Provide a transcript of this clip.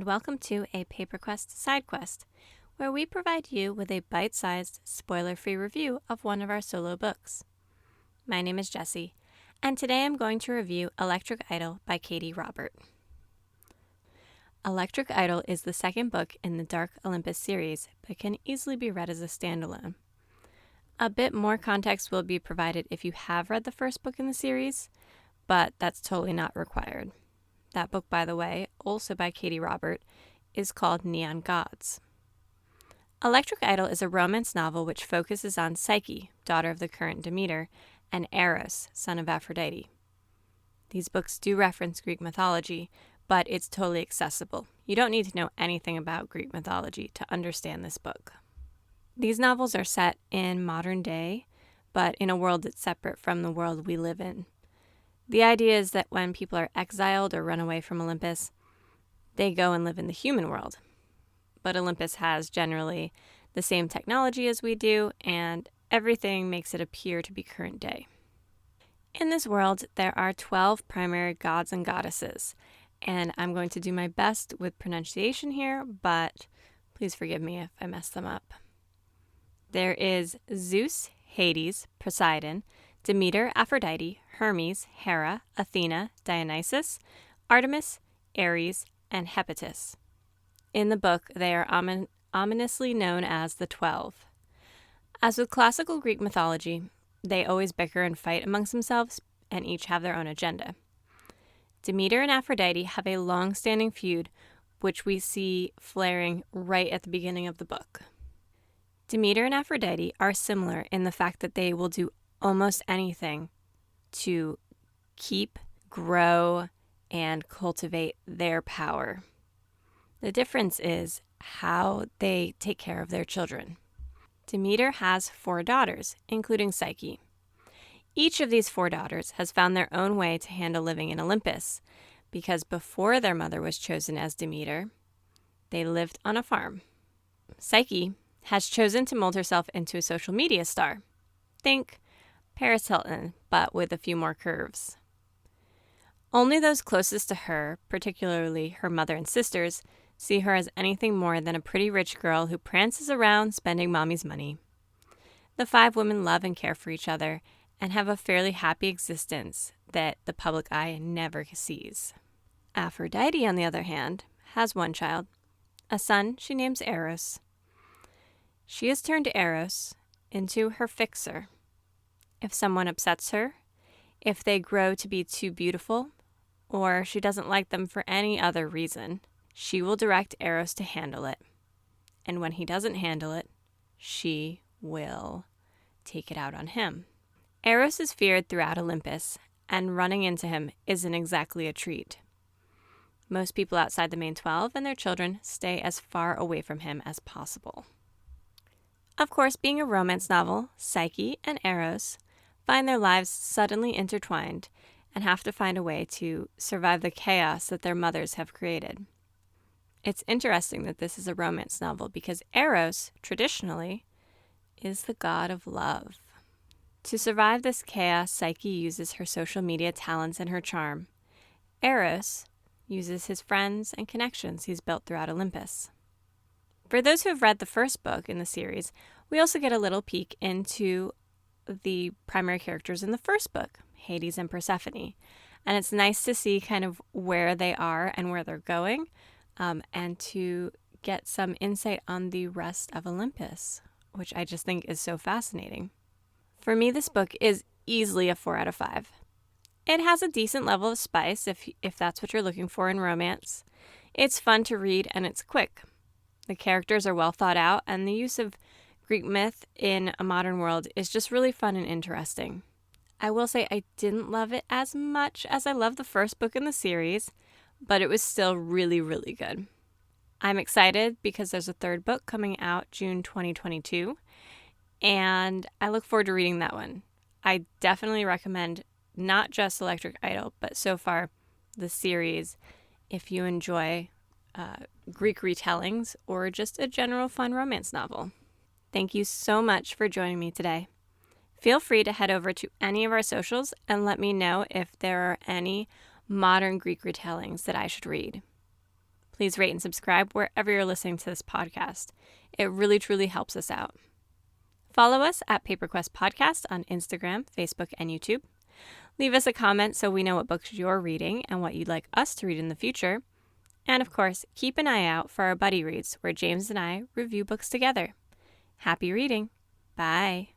and welcome to a PaperQuest side quest, where we provide you with a bite-sized, spoiler-free review of one of our solo books. My name is Jessie, and today I'm going to review Electric Idol by Katee Robert. Electric Idol is the second book in the Dark Olympus series, but can easily be read as a standalone. A bit more context will be provided if you have read the first book in the series, but that's totally not required. That book, by the way, also by Katee Robert, is called Neon Gods. Electric Idol is a romance novel which focuses on Psyche, daughter of the current Demeter, and Eros, son of Aphrodite. These books do reference Greek mythology, but it's totally accessible. You don't need to know anything about Greek mythology to understand this book. These novels are set in modern day, but in a world that's separate from the world we live in. The idea is that when people are exiled or run away from Olympus, they go and live in the human world. But Olympus has generally the same technology as we do, and everything makes it appear to be current day. In this world, there are 12 primary gods and goddesses, and I'm going to do my best with pronunciation here, but please forgive me if I mess them up. There is Zeus, Hades, Poseidon, Demeter, Aphrodite, Hermes, Hera, Athena, Dionysus, Artemis, Ares, and Hephaestus. In the book, they are ominously known as the 12. As with classical Greek mythology, they always bicker and fight amongst themselves and each have their own agenda. Demeter and Aphrodite have a long-standing feud, which we see flaring right at the beginning of the book. Demeter and Aphrodite are similar in the fact that they will do almost anything to keep, grow, and cultivate their power. The difference is how they take care of their children. Demeter has 4 daughters, including Psyche. Each of these 4 daughters has found their own way to handle living in Olympus, because before their mother was chosen as Demeter, they lived on a farm. Psyche has chosen to mold herself into a social media star. Think Paris Hilton, but with a few more curves. Only those closest to her, particularly her mother and sisters, see her as anything more than a pretty rich girl who prances around spending mommy's money. The 5 women love and care for each other and have a fairly happy existence that the public eye never sees. Aphrodite, on the other hand, has 1 child, a son she names Eros. She has turned Eros into her fixer. If someone upsets her, if they grow to be too beautiful, or she doesn't like them for any other reason, she will direct Eros to handle it. And when he doesn't handle it, she will take it out on him. Eros is feared throughout Olympus, and running into him isn't exactly a treat. Most people outside the main 12 and their children stay as far away from him as possible. Of course, being a romance novel, Psyche and Eros find their lives suddenly intertwined and have to find a way to survive the chaos that their mothers have created. It's interesting that this is a romance novel because Eros, traditionally, is the god of love. To survive this chaos, Psyche uses her social media talents and her charm. Eros uses his friends and connections he's built throughout Olympus. For those who have read the first book in the series, we also get a little peek into the primary characters in the first book, Hades and Persephone. And it's nice to see kind of where they are and where they're going, and to get some insight on the rest of Olympus, which I just think is so fascinating. For me, this book is easily a 4 out of 5. It has a decent level of spice if that's what you're looking for in romance. It's fun to read and it's quick. The characters are well thought out, and the use of Greek myth in a modern world is just really fun and interesting. I will say I didn't love it as much as I loved the first book in the series, but it was still really, really good. I'm excited because there's a 3rd book coming out June 2022, and I look forward to reading that one. I definitely recommend not just Electric Idol, but so far the series if you enjoy Greek retellings or just a general fun romance novel. Thank you so much for joining me today. Feel free to head over to any of our socials and let me know if there are any modern Greek retellings that I should read. Please rate and subscribe wherever you're listening to this podcast. It really, truly helps us out. Follow us at PaperQuest Podcast on Instagram, Facebook, and YouTube. Leave us a comment so we know what books you're reading and what you'd like us to read in the future. And of course, keep an eye out for our Buddy Reads, where James and I review books together. Happy reading. Bye.